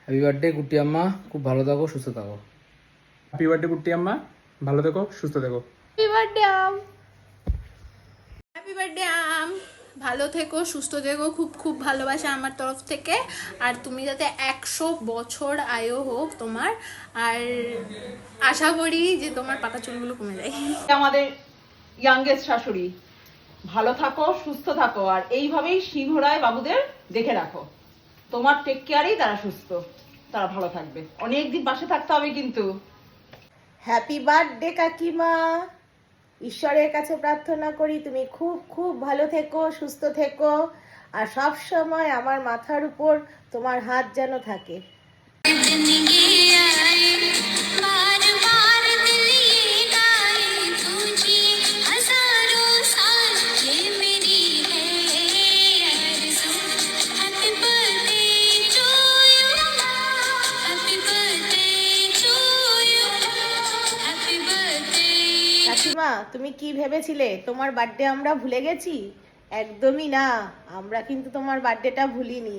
Happy birthday কুটি আম্মা, খুব ভালো থাকো, সুস্থ থাকো। হ্যাপি বার্থডে কুট্টি আম্মা, ভালো থেকো, সুস্থ থেকো। হ্যাপি বার্থডে আম। হ্যাপি বার্থডে আম, ভালো থেকো, সুস্থ থেকো, খুব খুব ভালোবাসা আমার তরফ থেকে। আর তুমি যাতে 100 বছর আয়ু হোক তোমার, আর আশা করি যে তোমার পাকা চুলগুলো কমে যায়। আমাদের ইয়াংগেস্ট শাশুড়ি, ভালো থাকো, সুস্থ থাকো, আর এইভাবেই সিংহরায় বাবুদের দেখে রাখো। তোমার টেক কেয়ারেই তারা সুস্থ, তারা ভালো থাকবে। অনেকদিন পাশে থাকতে হবে কিন্তু। হ্যাপি বার্থডে কাকিমা। ঈশ্বরের কাছে প্রার্থনা করি তুমি খুব খুব ভালো থেকো, সুস্থ থেকো, আর সব সময় আমার মাথার উপর তোমার হাত যেন থাকে। কাকিমা, তুমি কি ভেবেছিলে তোমার বার্থডে আমরা ভুলে গেছি? একদমই না, আমরা কিন্তু তোমার বার্থডেটা ভুলিনি।